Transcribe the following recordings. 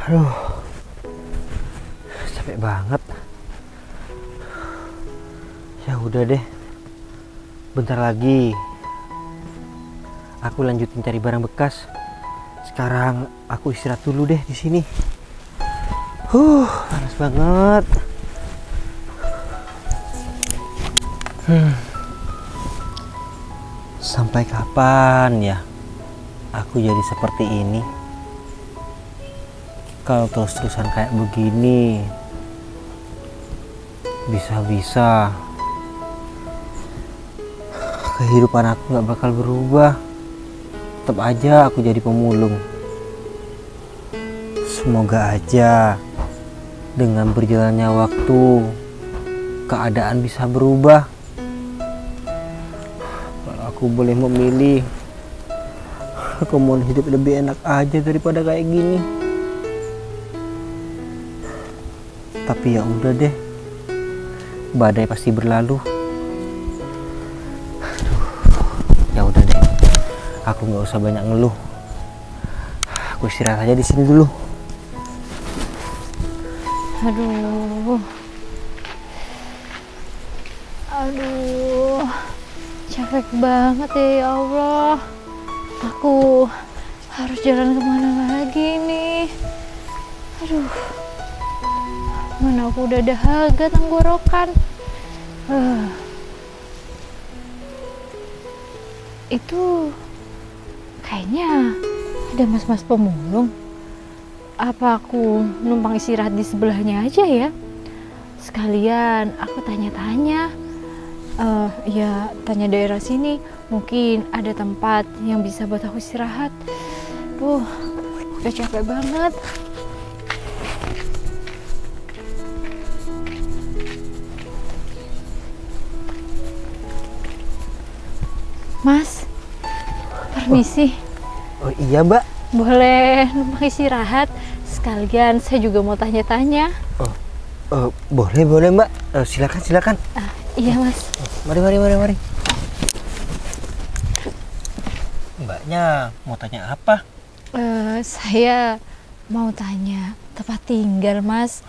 Aduh, capek banget. Ya udah deh, bentar lagi aku lanjutin cari barang bekas. Sekarang aku istirahat dulu deh di sini. Panas banget. Sampai kapan ya aku jadi seperti ini? Kalau terus-terusan kayak begini, bisa-bisa kehidupan aku nggak bakal berubah. Tetap aja aku jadi pemulung. Semoga aja dengan berjalannya waktu, keadaan bisa berubah. Kalau aku boleh memilih, aku mau hidup lebih enak aja daripada kayak gini. Tapi ya udah deh, badai pasti berlalu. Ya udah deh, aku nggak usah banyak ngeluh. Aku istirahat aja di sini dulu. Aduh, capek banget ya Allah. Aku harus jalan kemana lagi nih? Aduh, mana aku udah dahaga tenggorokan. Itu kayaknya ada mas-mas pemulung. Apa aku numpang istirahat di sebelahnya aja ya? Sekalian aku tanya-tanya. Ya tanya daerah sini, mungkin ada tempat yang bisa buat aku istirahat. Udah capek banget. Mas, permisi. Oh iya mbak. Boleh numpang istirahat? Sekalian saya juga mau tanya-tanya. Boleh mbak. Silakan. Iya mas. Mari. Mbaknya mau tanya apa? Saya mau tanya tempat tinggal mas.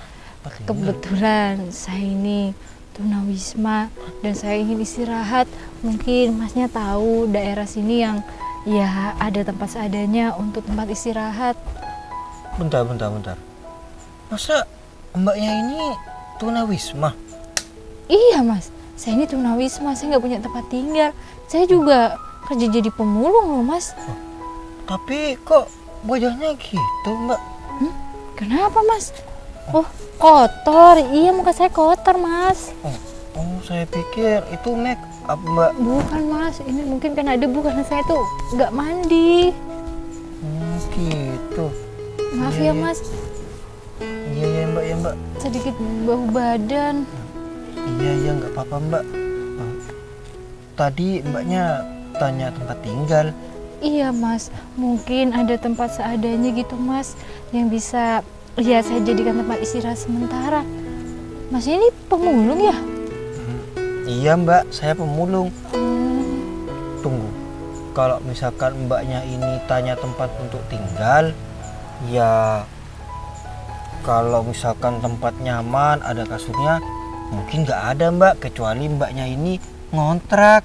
Kebetulan saya ini tunawisma dan saya ingin istirahat. Mungkin masnya tahu daerah sini yang ya ada tempat seadanya untuk tempat istirahat. Bentar. Masa mbaknya ini tunawisma? Iya mas, saya ini tunawisma, saya nggak punya tempat tinggal. Saya juga kerja jadi pemulung loh mas. Tapi kok wajahnya gitu mbak? Kenapa mas? Oh kotor, iya muka saya kotor mas. Saya pikir itu make up mbak. Bukan mas, ini mungkin kan ada debu karena saya tuh nggak mandi. Gitu. Maaf ya mas. Iya mbak. Sedikit bau badan. Iya nggak apa-apa mbak. Tadi mbaknya tanya tempat tinggal. Iya mas, mungkin ada tempat seadanya gitu mas, yang bisa ya saya jadikan tempat istirahat sementara. Mas ini pemulung ya? Iya mbak, saya pemulung. Tunggu, kalau misalkan mbaknya ini tanya tempat untuk tinggal, ya kalau misalkan tempat nyaman ada kasurnya, mungkin nggak ada mbak, kecuali mbaknya ini ngontrak.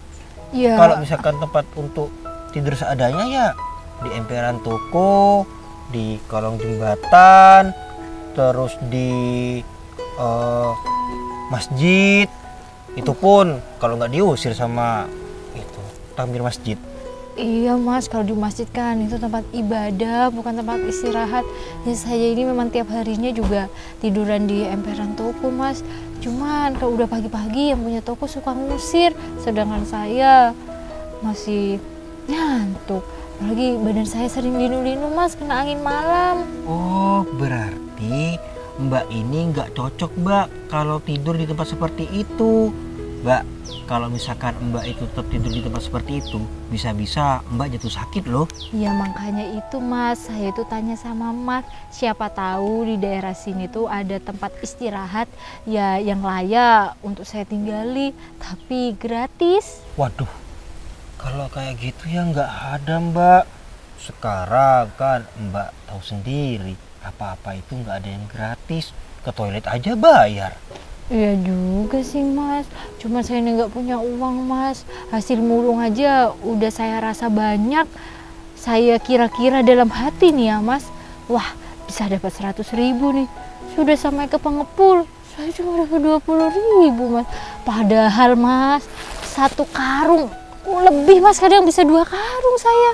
Ya. Kalau misalkan tempat untuk tidur seadanya ya di emperan toko, di kolong jembatan, terus di masjid. Itu pun kalau nggak diusir sama itu takmir masjid. Iya mas, kalau di masjid kan itu tempat ibadah, bukan tempat istirahat. Ya saya ini memang tiap harinya juga tiduran di emperan toko mas. Cuman kalau udah pagi-pagi yang punya toko suka ngusir, sedangkan saya masih ngantuk. Apalagi badan saya sering linu-linu mas, kena angin malam. Oh berarti mbak ini nggak cocok mbak kalau tidur di tempat seperti itu. Mbak, kalau misalkan mbak itu tetap tidur di tempat seperti itu, bisa-bisa mbak jatuh sakit loh. Ya makanya itu mas, saya itu tanya sama mas, siapa tahu di daerah sini tuh ada tempat istirahat ya yang layak untuk saya tinggali, tapi gratis. Waduh, kalau kayak gitu ya nggak ada mbak. Sekarang kan mbak tahu sendiri, apa-apa itu nggak ada yang gratis. Ke toilet aja bayar. Iya juga sih mas, cuma saya ini nggak punya uang mas. Hasil mulung aja udah saya rasa banyak. Saya kira-kira dalam hati nih ya mas, wah bisa dapat 100.000 nih. Sudah sampai ke pengepul, saya cuma dapat 20.000 mas. Padahal mas, 1 karung lebih mas, kadang bisa 2 karung saya.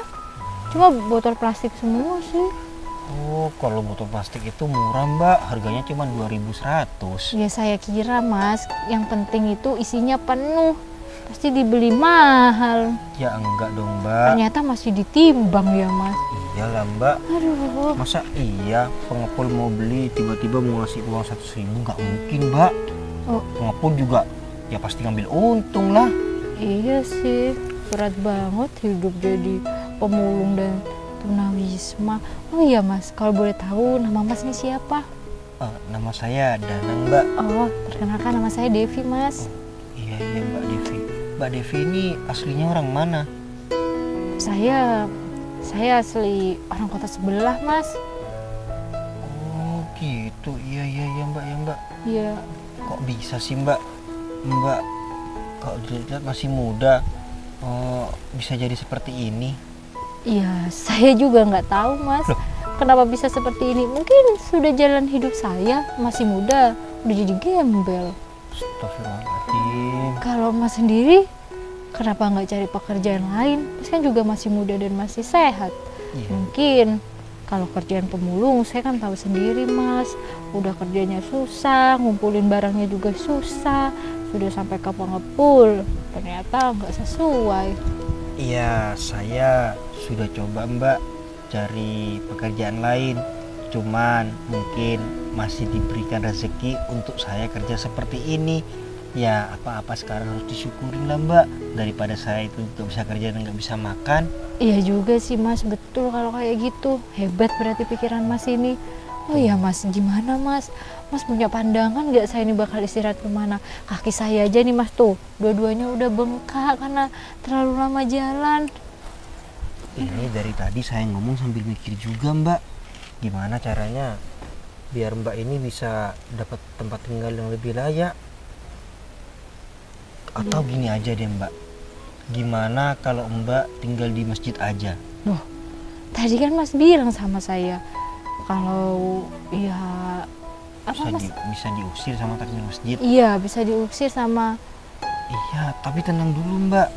Cuma botol plastik semua sih. Oh, kalau botol plastik itu murah mbak, harganya cuma 2.100. Ya saya kira mas, yang penting itu isinya penuh. Pasti dibeli mahal. Ya enggak dong mbak. Ternyata masih ditimbang ya mas. Iyalah mbak. Aduh. Masa iya pengepul mau beli tiba-tiba mau ngasih uang 100.000? Nggak mungkin mbak. Oh. Pengepul juga ya pasti ngambil untung lah. Iya sih, berat banget hidup jadi pemulung dan tunawisma. Oh iya mas, kalau boleh tahu nama mas ini siapa? Nama saya Danang mbak. Oh, perkenalkan nama saya Devi mas. Iya mbak Devi. Mbak Devi ini aslinya orang mana? Saya asli orang kota sebelah mas. Oh gitu, iya mbak ya mbak. Iya. Kok bisa sih mbak? Mbak kalau dilihat masih muda, bisa jadi seperti ini? Iya, saya juga nggak tahu mas. Loh. Kenapa bisa seperti ini? Mungkin sudah jalan hidup saya, masih muda, udah jadi gembel. Astagfirullahaladzim. Kalau mas sendiri, kenapa nggak cari pekerjaan lain? Mas kan juga masih muda dan masih sehat. Iya. Mungkin kalau kerjaan pemulung, saya kan tahu sendiri mas, udah kerjanya susah, ngumpulin barangnya juga susah, sudah sampai ke pengepul, ternyata nggak sesuai. Iya, saya sudah coba mbak cari pekerjaan lain, cuman mungkin masih diberikan rezeki untuk saya kerja seperti ini. Ya apa-apa sekarang harus disyukurin lah mbak, daripada saya itu nggak bisa kerja dan nggak bisa makan. Iya juga sih mas, betul kalau kayak gitu. Hebat berarti pikiran mas ini. Oh iya mas, gimana mas? Mas punya pandangan nggak saya ini bakal istirahat kemana? Kaki saya aja nih mas tuh, dua-duanya udah bengkak karena terlalu lama jalan. Ini dari tadi saya ngomong sambil mikir juga mbak, gimana caranya biar mbak ini bisa dapat tempat tinggal yang lebih layak. Atau gini aja deh mbak, gimana kalau mbak tinggal di masjid aja? Loh, tadi kan mas bilang sama saya kalau ya apa mas? Bisa diusir sama takmir masjid. Iya, bisa diusir sama. Iya, tapi tenang dulu mbak,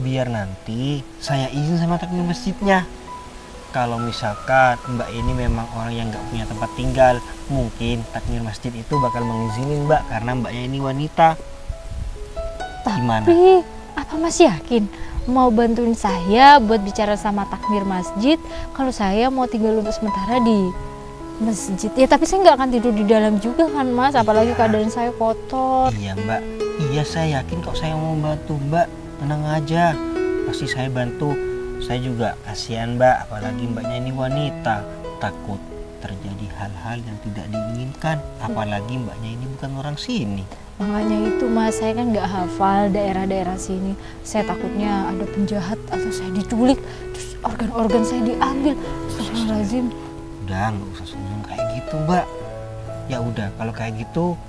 biar nanti saya izin sama takmir masjidnya. Kalau misalkan mbak ini memang orang yang nggak punya tempat tinggal, mungkin takmir masjid itu bakal mengizinin mbak karena mbaknya ini wanita. Gimana? Tapi apa mas yakin mau bantuin saya buat bicara sama takmir masjid kalau saya mau tinggal untuk sementara di masjid? Ya tapi saya nggak akan tidur di dalam juga kan mas, apalagi keadaan saya kotor. Iya mbak, iya saya yakin kok saya mau bantu mbak, tenang aja, pasti saya bantu. Saya juga kasihan mbak, apalagi mbaknya ini wanita, takut terjadi hal-hal yang tidak diinginkan, apalagi mbaknya ini bukan orang sini. Makanya itu mas, saya kan nggak hafal daerah-daerah sini. Saya takutnya ada penjahat atau saya diculik, terus organ-organ saya diambil. Astagfirullahaladzim. Udah, nggak usah senyum kayak gitu mbak. Ya udah, kalau kayak gitu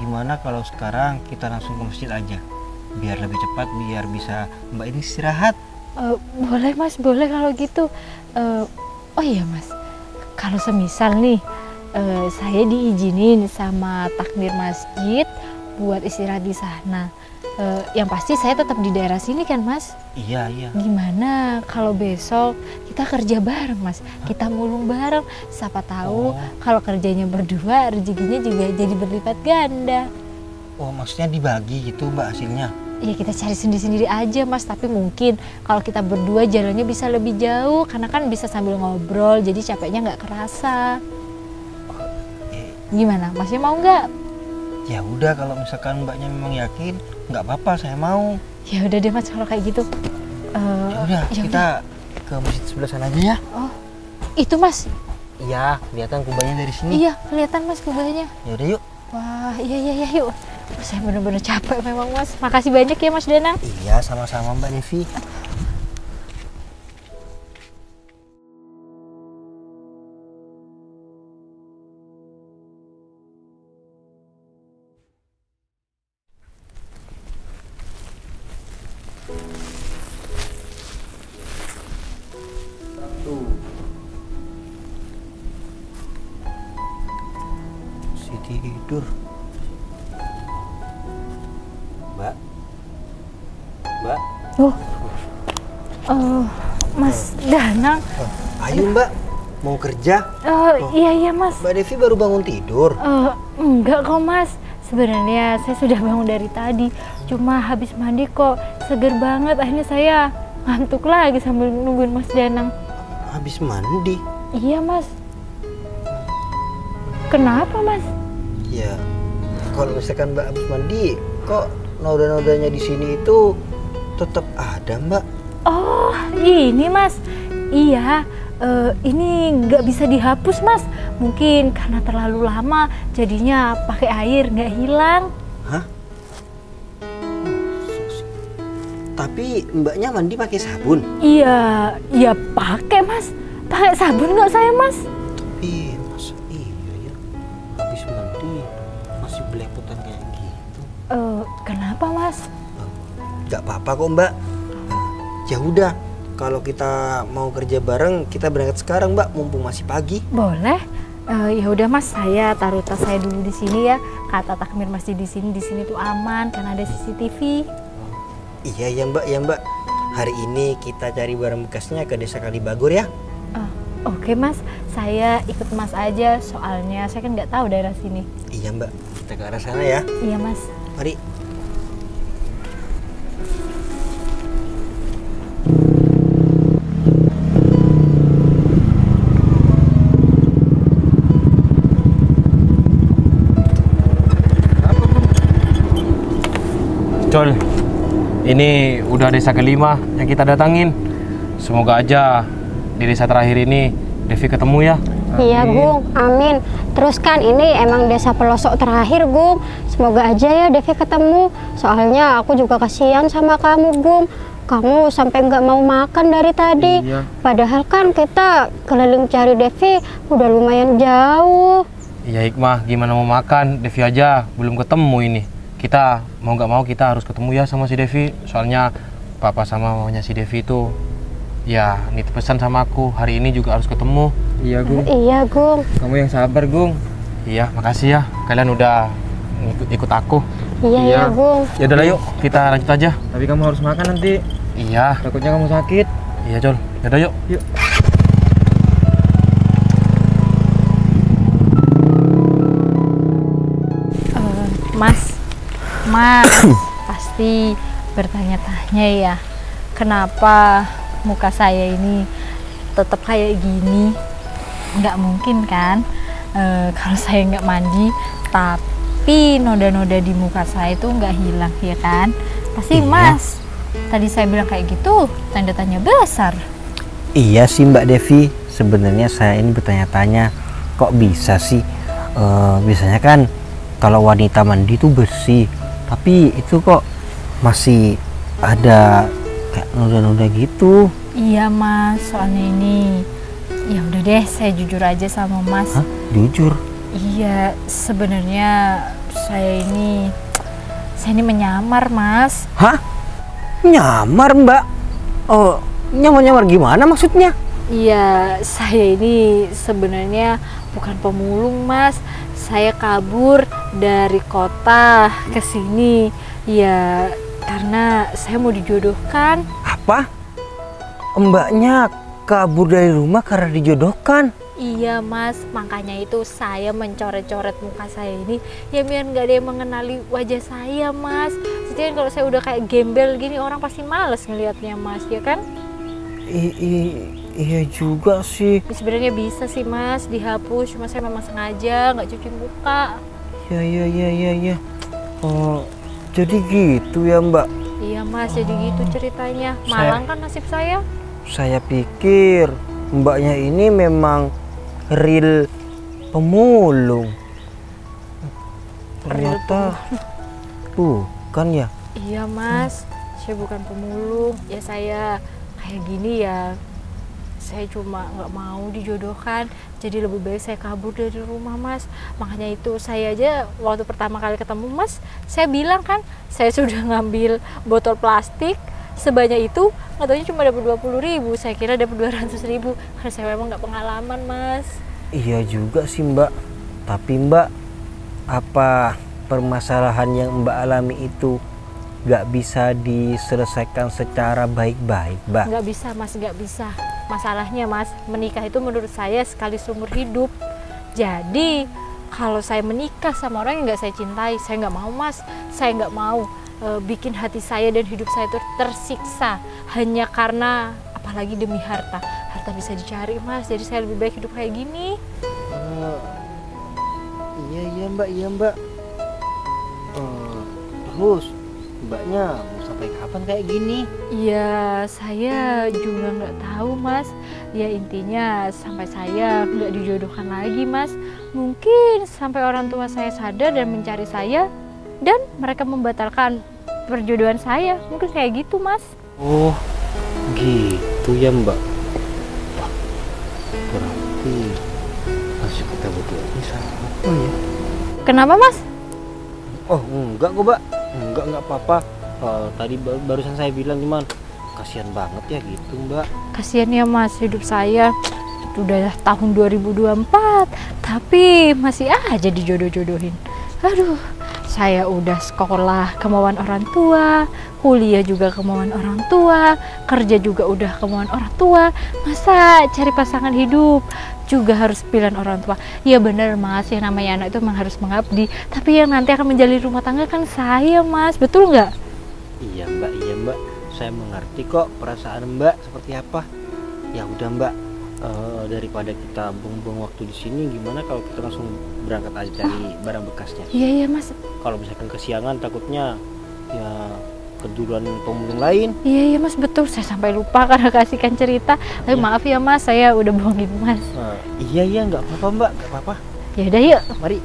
gimana kalau sekarang kita langsung ke masjid aja, biar lebih cepat, biar bisa mbak ini istirahat. Boleh mas, boleh kalau gitu. Oh iya mas, kalau semisal nih saya diizinin sama takmir masjid buat istirahat di sana, yang pasti saya tetap di daerah sini kan mas? Iya. Gimana kalau besok kita kerja bareng mas, kita mulung bareng, siapa tahu kalau kerjanya berdua rezekinya juga jadi berlipat ganda. Oh maksudnya dibagi gitu mbak hasilnya? Ya kita cari sendiri-sendiri aja mas, tapi mungkin kalau kita berdua jalannya bisa lebih jauh karena kan bisa sambil ngobrol, jadi capeknya nggak kerasa. Gimana, masnya mau nggak? Ya udah, kalau misalkan mbaknya memang yakin, nggak apa-apa, saya mau. Ya udah deh mas, kalau kayak gitu. Ya udah, kita ke masjid sebelah sana aja ya. Oh, itu mas? Iya, kelihatan kubahnya dari sini. Iya, kelihatan mas kubahnya. Ya udah yuk. Wah, iya yuk. Saya bener-bener capek memang mas. Makasih banyak ya mas Danang. Iya, sama-sama Mbak Devi. tidur. Mbak. Mbak. Mas Danang. Ayo Mbak, mau kerja? Iya Mas. Mbak Devi baru bangun tidur. Enggak kok Mas. Sebenarnya saya sudah bangun dari tadi. Cuma habis mandi kok seger banget. Akhirnya saya ngantuk lagi sambil nungguin Mas Danang. Habis mandi? Iya Mas. Kenapa Mas? Ya, kalau misalkan Mbak habis mandi, kok noda-nodanya di sini itu tetap ada Mbak? Oh, ini Mas. Iya, ini nggak bisa dihapus Mas. Mungkin karena terlalu lama, jadinya pakai air nggak hilang. Hah? Tapi Mbaknya mandi pakai sabun? Iya, iya pakai Mas. Pakai sabun nggak saya Mas? Tapi masa iya ya, habis mandi masih belepotan kayak gitu? Kenapa Mas? Gak apa-apa kok Mbak. Ya udah, kalau kita mau kerja bareng, kita berangkat sekarang Mbak, mumpung masih pagi. Boleh. Ya udah Mas, saya taruh tas saya dulu di sini ya. Kata takmir masjid di sini tuh aman karena ada CCTV. Iya ya Mbak, ya Mbak. Hari ini kita cari barang bekasnya ke Desa Kalibagor ya. Oke Mas, saya ikut Mas aja. Soalnya saya kan nggak tahu daerah sini. Iya Mbak, kita ke arah sana ya. Iya Mas. Mari. Col, ini udah desa kelima yang kita datangin. Semoga aja di desa terakhir ini Devi ketemu ya. Iya Gung, amin. Terus kan ini emang desa pelosok terakhir Gung. Semoga aja ya Devi ketemu. Soalnya aku juga kasihan sama kamu Gung. Kamu sampai nggak mau makan dari tadi. Iya. Padahal kan kita keliling cari Devi udah lumayan jauh. Iya Hikmah, gimana mau makan? Devi aja belum ketemu ini. Kita mau nggak mau kita harus ketemu ya sama si Devi. Soalnya papa sama mamanya si Devi itu ya nitip pesan sama aku. Hari ini juga harus ketemu. Iya Gung, Iya Gung. kamu yang sabar Gung. Iya, makasih ya. Kalian udah ikut aku. Iya ya Gung. Ya udah yuk, kita lanjut aja. Tapi kamu harus makan nanti, Iya, takutnya kamu sakit. iya Col. Ya udah yuk. Yuk. Mas, pasti bertanya-tanya ya, kenapa muka saya ini tetap kayak gini? Nggak mungkin kan, kalau saya nggak mandi, tapi noda-noda di muka saya itu nggak hilang, ya kan? Pasti Iya. Mas, tadi saya bilang kayak gitu, tanda tanya besar. Iya sih Mbak Devi, sebenarnya saya ini bertanya-tanya, kok bisa sih? Biasanya kan kalau wanita mandi itu bersih, tapi itu kok masih ada kayak noda-noda gitu. Iya Mas, soalnya ini, ya udah deh, saya jujur aja sama Mas. Hah? Jujur? Iya, sebenarnya saya ini menyamar Mas. Hah? Nyamar Mbak? Oh, nyamar-nyamar gimana maksudnya? Iya, saya ini sebenarnya bukan pemulung Mas. Saya kabur dari kota ke sini. Ya, karena saya mau dijodohkan. Apa? Mbaknya kabur dari rumah karena dijodohkan? Iya Mas, makanya itu saya mencoret-coret muka saya ini ya biar nggak ada yang mengenali wajah saya Mas. Jadi kalau saya udah kayak gembel gini orang pasti males ngelihatnya Mas, ya kan? Iya juga sih. Sebenarnya bisa sih Mas dihapus, cuma saya memang sengaja nggak cuci muka. Iya. Oh, jadi gitu ya Mbak? Iya Mas, jadi gitu ceritanya. Malang kan nasib saya. Saya pikir Mbaknya ini memang real pemulung. Ternyata bukan ya? Iya Mas, saya bukan pemulung. Ya saya kayak gini ya. Saya cuma nggak mau dijodohkan, jadi lebih baik saya kabur dari rumah Mas. Makanya itu saya aja waktu pertama kali ketemu Mas, saya bilang kan saya sudah ngambil botol plastik sebanyak itu, nggak taunya cuma dapat 20.000, saya kira dapat 200.000 karena saya memang nggak pengalaman Mas. Iya juga sih Mbak. Tapi Mbak, apa permasalahan yang Mbak alami itu gak bisa diselesaikan secara baik-baik, Mbak? Nggak bisa mas, nggak bisa. Masalahnya mas, menikah itu menurut saya sekali seumur hidup. Jadi kalau saya menikah sama orang yang nggak saya cintai, saya nggak mau mas. Saya nggak mau bikin hati saya dan hidup saya itu tersiksa hanya karena, apalagi demi harta. Harta bisa dicari mas, jadi saya lebih baik hidup kayak gini. Iya Mbak, iya Mbak. Terus Mbaknya mau sampai kapan kayak gini? Ya saya juga nggak tahu mas. Ya intinya sampai saya nggak dijodohkan lagi mas. Mungkin sampai orang tua saya sadar dan mencari saya dan mereka membatalkan perjodohan saya. Mungkin kayak gitu mas. Oh gitu ya Mbak. Wah, berarti nasib kita berdua ini sama ya? Kenapa mas? Oh enggak kok Mbak, enggak apa-apa. Tadi barusan saya bilang cuman kasihan banget ya gitu Mbak. Kasihan ya mas, hidup saya udah tahun 2024 tapi masih aja dijodoh-jodohin. Aduh, saya udah sekolah kemauan orang tua, kuliah juga kemauan orang tua, kerja juga udah kemauan orang tua. Masa cari pasangan hidup juga harus pilihan orang tua? Ya bener mas, yang namanya anak itu memang harus mengabdi, tapi yang nanti akan menjalin rumah tangga kan saya mas, betul nggak? Iya Mbak, saya mengerti kok perasaan Mbak seperti apa. Ya udah Mbak, daripada kita buang-buang waktu di sini, gimana kalau kita langsung berangkat aja cari barang bekasnya? Iya mas. Kalau misalkan kesiangan takutnya ya keduluan pemulung lain. Iya mas, betul, saya sampai lupa karena kasihkan cerita. Tapi maaf ya mas, saya udah bohongin mas. Iya nggak apa-apa Mbak, nggak apa-apa. Ya udah yuk. Mari.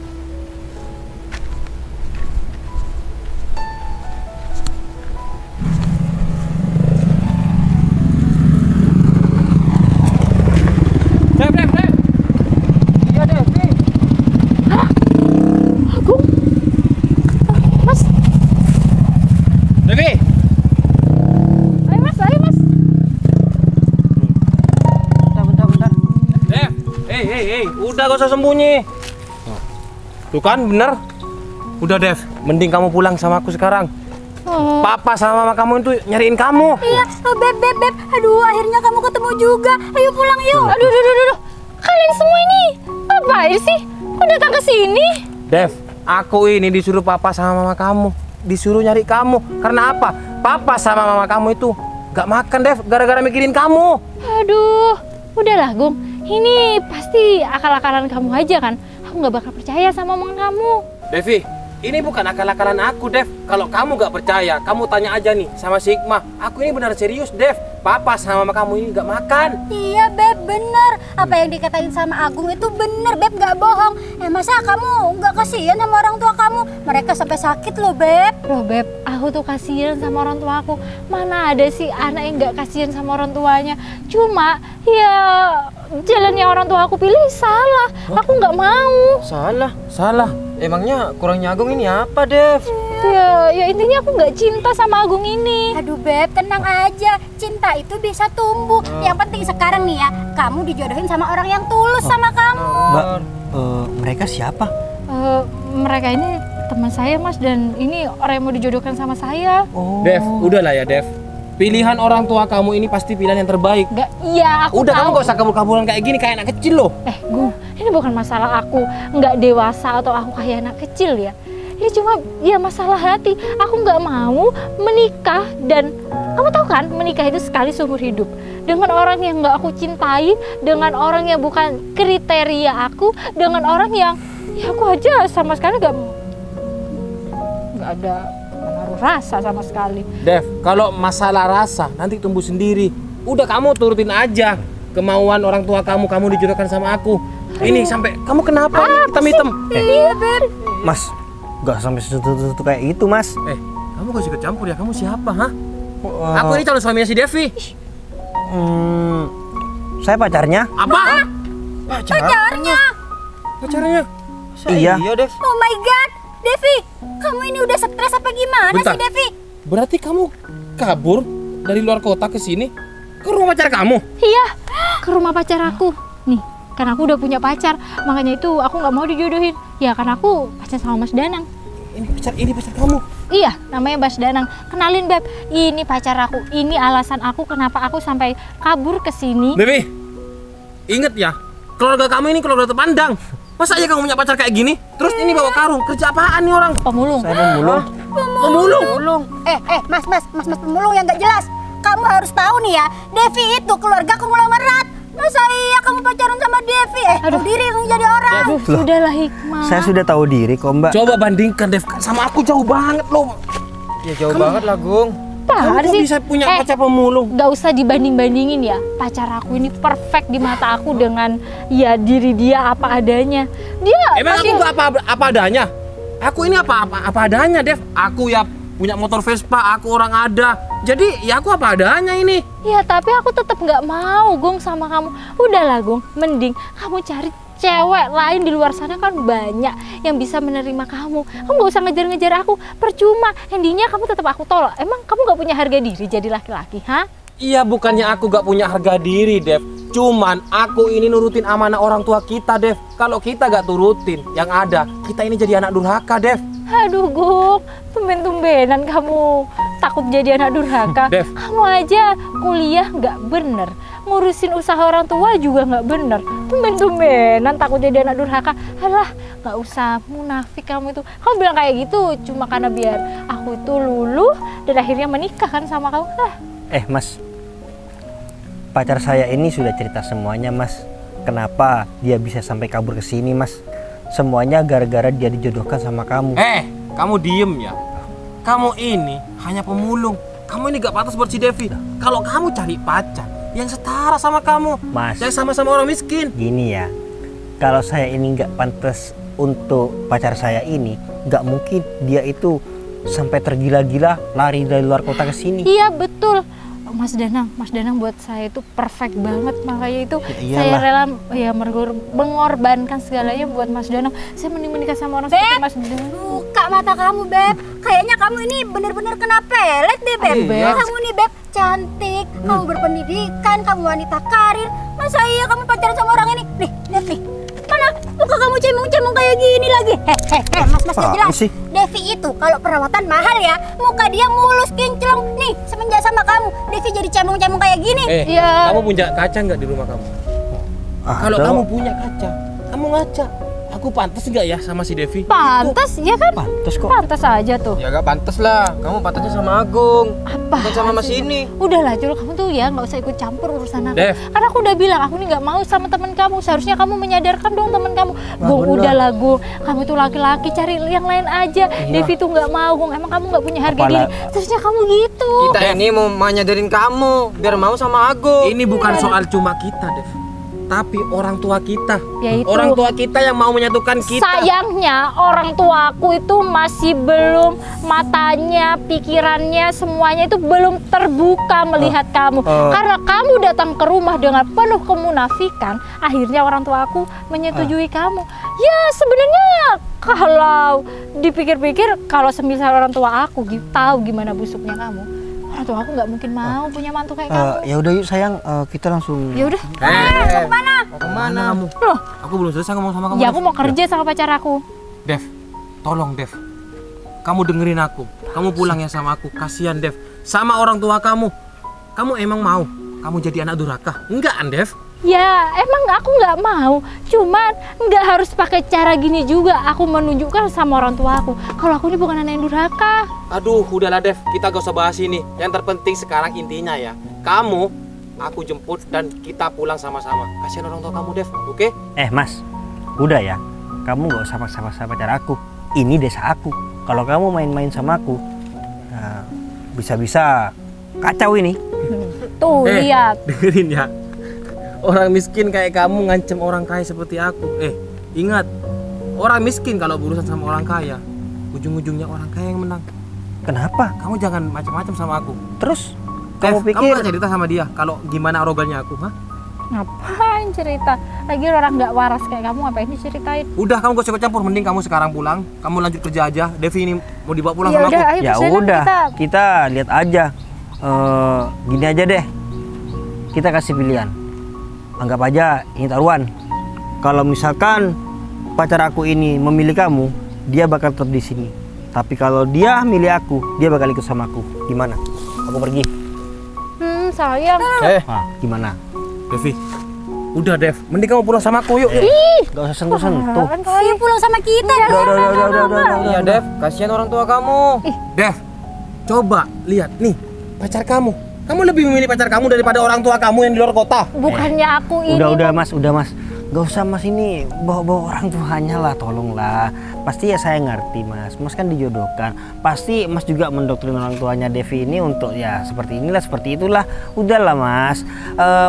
Udah gak usah sembunyi. Tuh kan bener. Udah Dev, mending kamu pulang sama aku sekarang. Papa sama mama kamu itu nyariin kamu. Iya, Beb. Aduh, akhirnya kamu ketemu juga. Ayo pulang yuk. Aduh. Kalian semua ini ngapain sih? Kok datang ke sini? Dev, aku ini disuruh papa sama mama kamu, disuruh nyari kamu. Karena apa? Papa sama mama kamu itu gak makan Dev, gara-gara mikirin kamu. Aduh, udahlah Gung. Ini pasti akal-akalan kamu aja kan? Aku nggak bakal percaya sama omongan kamu. Devi, ini bukan akal-akalan aku, Dev. Kalau kamu nggak percaya, kamu tanya aja nih sama si Hikmah. Aku ini benar serius, Dev. Papa sama mama kamu ini nggak makan. Iya Beb, bener. Apa yang dikatain sama Agung itu bener Beb, nggak bohong. Masa kamu nggak kasihan sama orang tua kamu? Mereka sampai sakit loh Beb. Loh Beb, aku tuh kasihan sama orang tua aku. Mana ada sih anak yang nggak kasihan sama orang tuanya? Cuma ya jalan yang orang tua aku pilih salah. Aku nggak mau. Salah. Emangnya kurangnya Agung ini apa, Dev? Ya intinya aku nggak cinta sama Agung ini. Aduh Beb, tenang aja. Cinta itu bisa tumbuh. Yang penting sekarang nih ya, kamu dijodohin sama orang yang tulus sama kamu. Mbak, mereka siapa? Mereka ini teman saya mas, dan ini orang yang mau dijodohkan sama saya. Oh. Dev, udahlah ya Dev. Pilihan orang tua kamu ini pasti pilihan yang terbaik. Nggak, iya aku Udah tahu. kamu gak usah kabur-kaburan kayak gini kayak anak kecil loh. Gung, ini bukan masalah aku nggak dewasa atau aku kayak anak kecil ya. Ini cuma ya masalah hati. Aku nggak mau menikah, dan kamu tahu kan menikah itu sekali seumur hidup dengan orang yang nggak aku cintai, dengan orang yang bukan kriteria aku, dengan orang yang ya aku aja sama sekali nggak ada menaruh rasa sama sekali. Dev, kalau masalah rasa nanti tumbuh sendiri. Udah kamu turutin aja kemauan orang tua kamu. Kamu dijodohkan sama aku. Ini sampai kamu kenapa hitam-hitam? Iya Ber. Mas, gak sampai setutu kayak itu Mas. Kamu gak usah ikut campur ya. Kamu siapa, ha? Aku ini calon suaminya si Devi. Saya pacarnya. Apa? Pacarnya. Pacarnya? Iya. Dev. Oh my god, Devi, kamu ini udah stres apa gimana Bentar. sih Devi? Berarti kamu kabur dari luar kota ke sini ke rumah pacar kamu? Iya, ke rumah pacar aku. Nih, karena aku udah punya pacar, makanya itu aku nggak mau dijodohin. Ya kan aku pacaran sama Mas Danang. Ini pacar kamu. Iya, namanya Mas Danang. Kenalin Beb, ini pacar aku. Ini alasan aku kenapa aku sampai kabur ke sini. Devi, inget ya, keluarga kamu ini keluarga terpandang. Masa aja kamu punya pacar kayak gini? Terus ini bawa karung, kerja apaan nih orang? Pemulung. Saya pemulung. Pemulung. Mas pemulung yang gak jelas. Kamu harus tahu nih ya, Devi itu keluarga konglomerat. Masa iya kamu pacaran sama Devi? Tahu diri kamu jadi orang. Aduh, sudahlah Hikmah. Saya sudah tahu diri kok, Mbak. Coba bandingkan Dev, sama aku jauh banget loh. Ya jauh banget lah, Gung. Apaan Kamu sih? bisa punya pacar pemulung? Gak usah dibanding-bandingin ya. Pacar aku ini perfect di mata aku dengan ya diri dia apa adanya. Dia Emang pasti aku nggak apa adanya? Aku ini apa adanya, Dev. Aku ya punya motor Vespa, aku orang ada. Jadi ya aku apa adanya ini. ya tapi aku tetap nggak mau Gung sama kamu. Udahlah Gung, mending kamu cari cewek lain di luar sana kan banyak yang bisa menerima kamu. Kamu gak usah ngejar-ngejar aku, percuma. Endingnya kamu tetap aku tolak. Emang kamu gak punya harga diri jadi laki-laki, ha? Iya, bukannya aku gak punya harga diri, Dev. Cuman aku ini nurutin amanah orang tua kita, Dev. Kalau kita gak turutin, yang ada kita ini jadi anak durhaka, Dev. Aduh Gung, tumben-tumbenan kamu takut jadi anak durhaka. Dev. Kamu aja kuliah nggak bener, ngurusin usaha orang tua juga nggak bener. Tumben-tumbenan takut jadi anak durhaka. Alah, nggak usah munafik kamu itu. Kamu bilang kayak gitu cuma karena biar aku itu luluh dan akhirnya menikah kan sama kamu. Mas, pacar saya ini sudah cerita semuanya, Mas. Kenapa dia bisa sampai kabur ke sini, Mas? Semuanya gara-gara dia dijodohkan sama kamu. Kamu diem ya. Kamu ini hanya pemulung. Kamu ini gak pantas buat si Devi. Kalau kamu cari pacar yang setara sama kamu, Mas, yang sama-sama orang miskin. gini ya, kalau saya ini nggak pantas untuk pacar saya ini, nggak mungkin dia itu sampai tergila-gila lari dari luar kota ke sini. Iya betul. Mas Danang buat saya itu perfect banget, makanya itu Ya saya iyalah. rela ya mengorbankan segalanya buat Mas Danang. Saya mending menikah sama orang seperti Mas Danang. Buka mata kamu, Beb. Kayaknya kamu ini bener-bener kena pelet deh, Beb. Beb. Kamu nih, Beb, cantik, kamu berpendidikan, kamu wanita karir. Masa iya kamu pacaran sama orang ini? Nih, lihat nih. Mana muka kamu cemong-cemong kayak gini lagi? Mas gak Apaan jelas. sih? Devi itu kalau perawatan mahal ya. Muka dia mulus kinclong. Nih, semenjak sama kamu, Devi jadi cemong-cemong kayak gini. Iya. Kamu punya kaca nggak di rumah kamu? Kalau Ada. kamu punya kaca, kamu ngaca. Aku pantas nggak ya sama si Devi? Pantas, ya kan? Pantas kok. Pantas aja tuh. Ya gak pantas lah. Kamu pantasnya sama Agung. Apa? Bukan sama Mas ini. Udahlah Jul, kamu tuh ya nggak usah ikut campur urusan aku. Dev. Karena aku udah bilang aku nih nggak mau sama teman kamu. Seharusnya kamu menyadarkan dong teman kamu. Gung, bener. udahlah Gung. Kamu tuh laki-laki, cari yang lain aja. Devi tuh nggak mau Gung. Emang kamu nggak punya harga diri. Seharusnya kamu gitu. Kita ini mau nyadarin kamu biar mau sama Agung. Ini bukan soal cuma kita, Dev. Tapi orang tua kita. Ya itu. Orang tua kita yang mau menyatukan kita. Sayangnya orang tuaku itu masih belum, matanya, pikirannya, semuanya itu belum terbuka melihat kamu. Karena kamu datang ke rumah dengan penuh kemunafikan, akhirnya orang tuaku menyetujui kamu. Ya sebenarnya kalau dipikir-pikir, kalau semisal orang tua aku tahu gimana busuknya kamu, orang tua aku nggak mungkin mau punya mantu kayak kamu. Ya udah yuk sayang, kita langsung. Ya udah. Mau kemana kamu? Loh, Aku belum selesai ngomong sama kamu. ya Dev. aku mau kerja sama pacar aku. Dev, tolong Dev. Kamu dengerin aku. Kamu pulang ya sama aku. Kasihan Dev. Sama orang tua kamu. Kamu emang mau kamu jadi anak durhaka? Enggak kan, Dev? Ya emang aku nggak mau, cuman nggak harus pakai cara gini juga. Aku menunjukkan sama orang tua aku kalau aku ini bukan anak yang durhaka. Aduh, udahlah Dev. Kita gak usah bahas ini. Yang terpenting sekarang intinya ya. Kamu, aku jemput dan kita pulang sama-sama. Kasihan orang tua kamu, Dev. Oke? Mas, udah ya. Kamu nggak usah paksa-paksa pacar aku. Ini desa aku. Kalau kamu main-main sama aku, bisa-bisa kacau ini. Tuh lihat. Dengerin ya. Orang miskin kayak kamu ngancem orang kaya seperti aku. Ingat, orang miskin kalau berurusan sama orang kaya, ujung-ujungnya orang kaya yang menang. Kenapa? Kamu jangan macam-macam sama aku. Terus Dev, kamu pikir kamu gak cerita sama dia kalau gimana arogannya aku, ha? Ngapain cerita? Lagi orang nggak waras kayak kamu, ngapain diceritain? Udah, kamu gak usah ikut campur. Mending kamu sekarang pulang. Kamu lanjut kerja aja. Devi ini mau dibawa pulang Ya sama udah, aku. ayo ya Mas Danang, udah, kita lihat aja. Gini aja deh. Kita kasih pilihan. Anggap aja ini taruhan. Kalau misalkan pacar aku ini memilih kamu, dia bakal tetap di sini. Tapi kalau dia milih aku, dia bakal ikut sama aku. Gimana? Aku pergi. Sayang. Nah, gimana? Devi, udah Dev, mending kamu pulang sama aku yuk. Gak usah sentuh-sentuh. Ayo pulang sama kita. Udah. Iya Dev, kasihan orang tua kamu. Dev, coba lihat nih pacar kamu. Kamu lebih memilih pacar kamu daripada orang tua kamu yang di luar kota. Bukannya aku ini. Udah mas. Gak usah mas ini bawa orang tuanya lah, tolonglah. Pasti ya saya ngerti mas. Mas kan dijodohkan. Pasti mas juga mendoktrin orang tuanya Devi ini untuk ya seperti inilah, seperti itulah. Udahlah mas.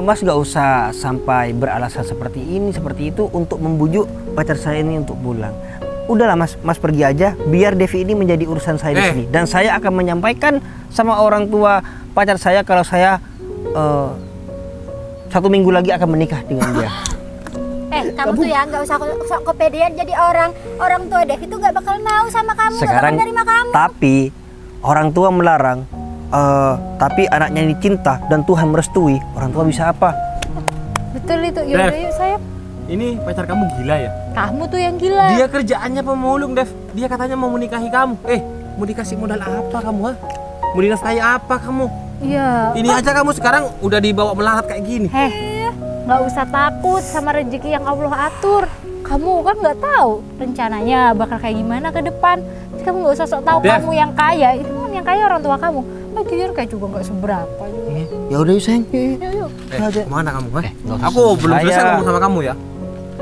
Mas gak usah sampai beralasan seperti ini, seperti itu untuk membujuk pacar saya ini untuk pulang. Udahlah mas pergi aja. Biar Devi ini menjadi urusan saya di sini. Dan saya akan menyampaikan sama orang tua pacar saya kalau saya 1 minggu lagi akan menikah dengan dia. Kamu tuh ya nggak usah sok kepedean jadi orang tua Dev itu nggak bakal mau sama kamu, Sekarang, nggak bakal nerima kamu. tapi orang tua melarang, tapi anaknya ini cinta dan Tuhan merestui, orang tua bisa apa? Betul itu. Yaudah yuk sayang. Ini pacar kamu gila ya? Kamu tuh yang gila. Dia kerjaannya pemulung Dev. Dia katanya mau menikahi kamu. Mau dikasih modal apa kamu ha? Mau dinafkahi apa kamu? Iya. Ini aja kamu sekarang udah dibawa melarat kayak gini. Nggak usah takut sama rezeki yang Allah atur. Kamu kan nggak tahu rencananya bakal kayak gimana ke depan. Jadi kamu nggak usah sok tahu Dev. kamu yang kaya. Itu kan yang kaya orang tua kamu. Lagian kayak juga nggak seberapa. Ya udah yuk sayang. Yuk. Kemana kamu? nggak usah Aku belum saya. selesai ngomong sama kamu ya.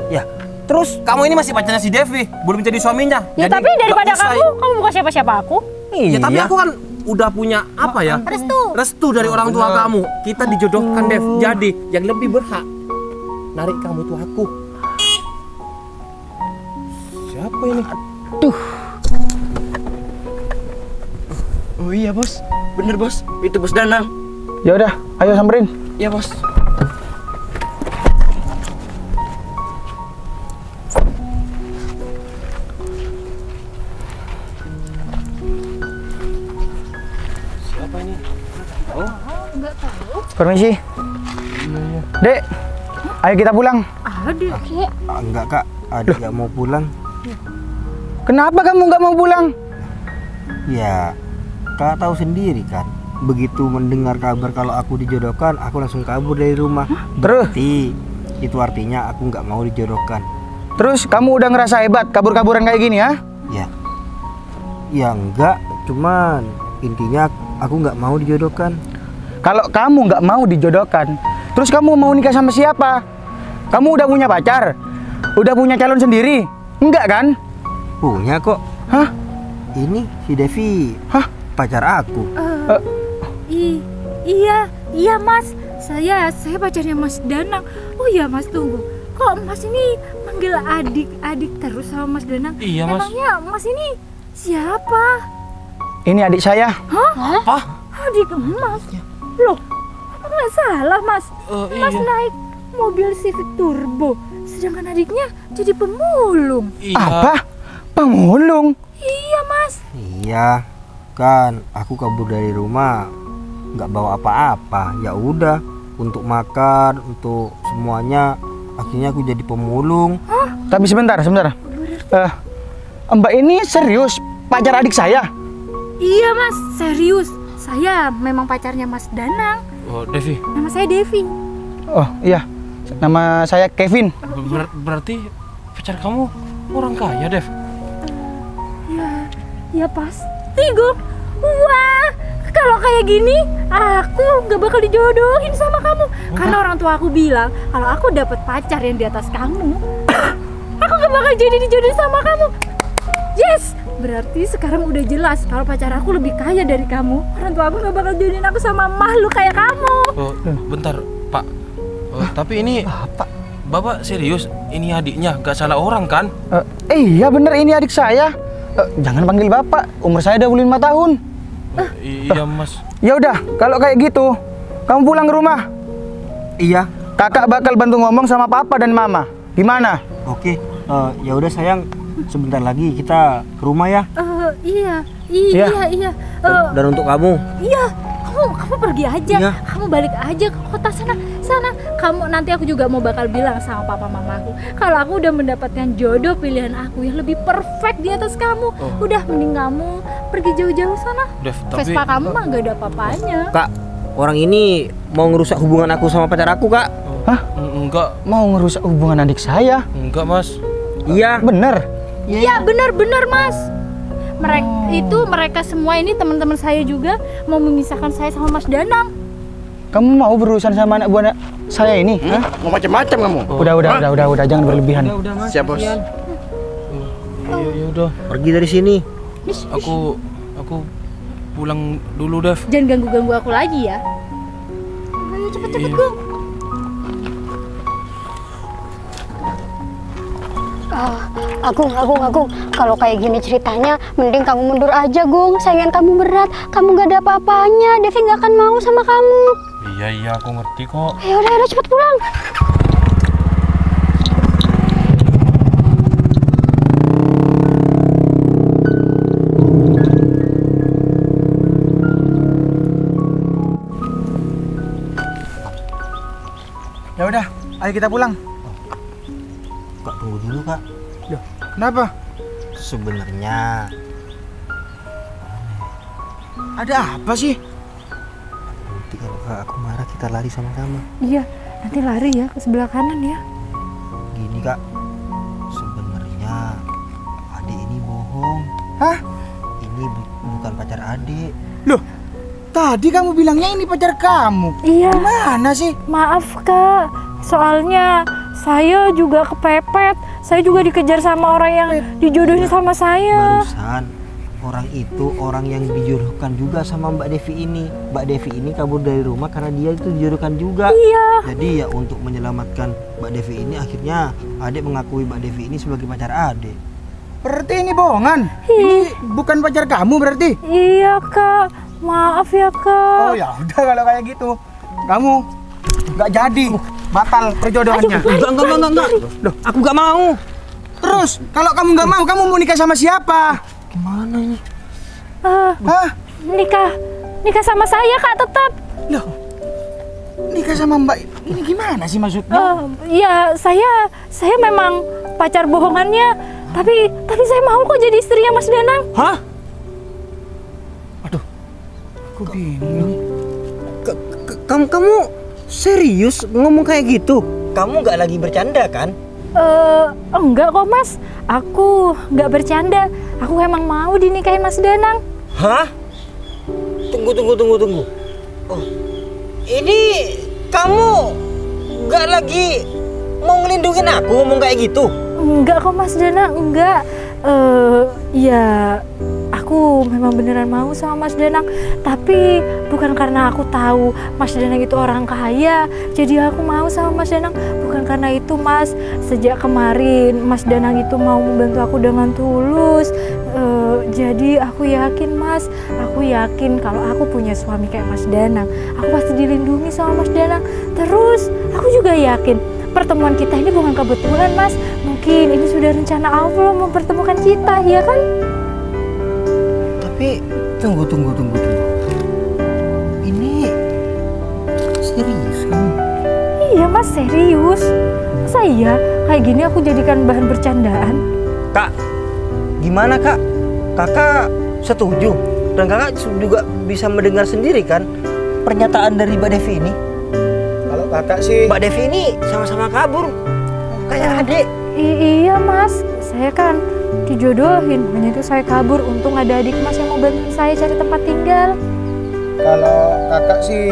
Ya, terus Kamu ini masih pacarnya si Devi, belum jadi suaminya. Ya Jadi tapi daripada nggak usah. kamu bukan siapa-siapa aku. Ya tapi aku kan udah punya apa ya? Restu dari orang tua kamu. Kita dijodohkan Dev. Jadi yang lebih berhak narik kamu tuh aku. Siapa ini? Oh iya bos, bener bos, itu bos Danang. Ya udah, ayo samperin. Iya bos. Siapa ini? Permisi. Dek, ayo kita pulang. enggak kak, adik nggak mau pulang. Kenapa kamu nggak mau pulang? Ya, kak tahu sendiri kan. Begitu mendengar kabar kalau aku dijodohkan, aku langsung kabur dari rumah. Terus? Berarti itu artinya aku nggak mau dijodohkan. Terus kamu udah ngerasa hebat kabur-kaburan kayak gini ya? Ya enggak, cuman intinya aku nggak mau dijodohkan. Kalau kamu nggak mau dijodohkan, terus kamu mau nikah sama siapa? Kamu udah punya pacar? Udah punya calon sendiri? Enggak kan? Punya kok. Hah? Ini si Devi. Hah? Pacar aku. Iya mas, saya pacarnya Mas Danang. Oh iya mas, tunggu. Kok mas ini manggil adik terus sama Mas Danang? Iya mas. Emangnya mas ini siapa? Ini adik saya. Apa? Adik mas? Loh, apa nggak salah mas? Mas Iya. naik mobil Civic Turbo, sedangkan adiknya jadi pemulung. Iya. Apa? Pemulung? Iya mas. Iya, kan aku kabur dari rumah nggak bawa apa-apa. Ya udah, untuk makan, untuk semuanya, akhirnya aku jadi pemulung. Tapi sebentar. Mbak ini serius pacar adik saya? Iya mas, serius. Saya memang pacarnya Mas Danang. Oh Devi, Nama saya Devi. Oh iya, nama saya Kevin. berarti pacar kamu orang kaya Dev. Ya pasti Gong. Wah, kalau kayak gini aku gak bakal dijodohin sama kamu. Karena orang tua aku bilang kalau aku dapat pacar yang di atas kamu, aku gak bakal jadi dijodohin sama kamu. Yes, berarti sekarang udah jelas kalau pacar aku lebih kaya dari kamu. Orang tua aku gak bakal jodohin aku sama makhluk kayak kamu. Oh, bentar Pak. Tapi ini Bapak serius? Ini adiknya, gak salah orang kan? Iya bener, ini adik saya. Jangan panggil bapak, umur saya 25 tahun. Iya mas. Ya udah, kalau kayak gitu, kamu pulang ke rumah. Iya. Kakak bakal bantu ngomong sama papa dan mama. Gimana? Oke, ya udah sayang, sebentar lagi kita ke rumah ya. Iya. Dan untuk kamu, Iya, kamu pergi aja. Iya. Kamu balik aja ke kota sana. nanti aku juga mau bakal bilang sama papa mamaku kalau aku udah mendapatkan jodoh pilihan aku yang lebih perfect di atas kamu. Udah mending kamu pergi jauh-jauh sana. Dev, Vespa kamu mah gak ada apa-apanya. Kak, orang ini mau ngerusak hubungan aku sama pacar aku, Kak. Hah? Enggak, Mau ngerusak hubungan adik saya? enggak Mas. Iya. Bener? Iya benar-benar Mas. Mereka semua ini teman-teman saya juga mau memisahkan saya sama Mas Danang. Kamu mau berurusan sama anak buah saya ini? Hah? Mau macam-macam kamu? Udah, jangan berlebihan. Udah, Mas. Siap, Bos. kasihan. Ya udah, Pergi dari sini. aku pulang dulu, Dev. Jangan ganggu-ganggu aku lagi ya. Ayo cepet-cepet Gung. Agung, kalau kayak gini ceritanya, mending kamu mundur aja, Gung. Saingan kamu berat, kamu gak ada apa-apanya. Devi gak akan mau sama kamu. Iya, aku ngerti kok. Ya udah, cepet pulang. Ya udah, ayo kita pulang. Kak, tunggu dulu Kak. Loh, kenapa? Sebenarnya Ada apa sih? nanti kalau Kak aku marah kita lari sama-sama. Iya, nanti lari ya ke sebelah kanan ya. Gini Kak, sebenarnya adik ini bohong. Hah? Ini bukan pacar adik. Loh, tadi kamu bilangnya ini pacar kamu. Iya. Gimana sih? Maaf Kak, soalnya saya juga kepepet. Saya juga dikejar sama orang yang dijodohin sama saya. Barusan orang itu orang yang dijodohkan juga sama Mbak Devi ini. Mbak Devi ini kabur dari rumah karena dia itu dijodohkan juga. Iya. Jadi ya untuk menyelamatkan Mbak Devi ini akhirnya adik mengakui Mbak Devi ini sebagai pacar adik. Berarti ini bohongan. Ini bukan pacar kamu berarti. Iya Kak, maaf ya Kak. Oh ya udah kalau kayak gitu. Kamu nggak jadi. Batal perjodohannya. Enggak. Loh, aku nggak mau. Terus kalau kamu nggak mau, kamu mau nikah sama siapa? Gimana ini? Hah? Nikah sama saya Kak tetap. Loh, nikah sama Mbak ini gimana sih maksudnya? Ya saya memang pacar bohongannya, tapi saya mau kok jadi istrinya Mas Danang. Hah? Aku bingung. Kamu serius ngomong kayak gitu? Kamu nggak lagi bercanda kan? Enggak kok Mas, aku nggak bercanda. Aku emang mau dinikahin Mas Danang. Hah? Tunggu. Oh, ini kamu nggak lagi mau ngelindungin aku ngomong kayak gitu? Enggak kok Mas Danang, enggak. Ya aku memang beneran mau sama Mas Danang, tapi bukan karena aku tahu Mas Danang itu orang kaya, jadi aku mau sama Mas Danang. Bukan karena itu Mas. Sejak kemarin Mas Danang itu mau membantu aku dengan tulus. Jadi aku yakin Mas, aku yakin kalau aku punya suami kayak Mas Danang, aku pasti dilindungi sama Mas Danang. Terus aku juga yakin pertemuan kita ini bukan kebetulan Mas. Mungkin ini sudah rencana Allah mempertemukan kita, ya kan? Tapi tunggu. Ini serius kamu? Iya Mas, serius. Masa iya kayak gini aku jadikan bahan bercandaan? Kak, gimana Kak? Kakak setuju? Dan Kakak juga bisa mendengar sendiri kan pernyataan dari Mbak Devi ini? Kalau kakak sih, Mbak Devi ini sama-sama kabur kayak adik. Iya Mas, saya kan dijodohin, hanya itu saya kabur. Untung ada adik Mas yang mau bantuin saya cari tempat tinggal. kalau kakak sih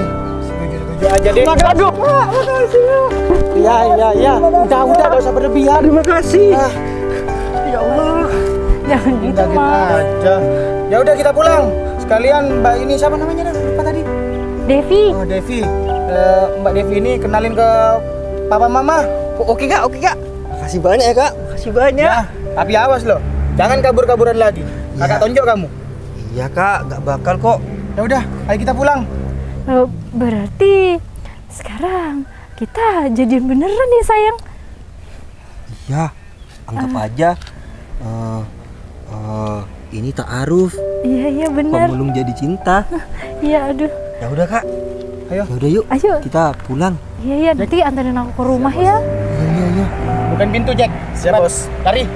setuju aja deh. Aduh. Iya. Udah gak usah berlebihan. Terima kasih. Ya Allah. Jangan gitu Kita Mas. aja. Ya udah kita pulang. Sekalian Mbak ini siapa namanya? Lupa tadi. Devi. Oh, Devi. Mbak Devi ini kenalin ke papa mama. Oke Kak. Makasih banyak ya Kak. Makasih banyak. Ya, tapi awas loh. Jangan kabur-kaburan lagi. Kakak tonjok kamu. Iya Kak, nggak bakal kok. Ya udah, ayo kita pulang. Berarti sekarang kita jadian beneran ya sayang? Iya, anggap aja ini ta'aruf. Iya bener. Pemulung jadi cinta. Iya aduh. Ya udah Kak, Ayo. Yaudah yuk, Ayo. kita pulang. Iya, nanti anterin aku ke rumah ya. Iya. Bukan pintu, Jack. Siap, Bos. Lari.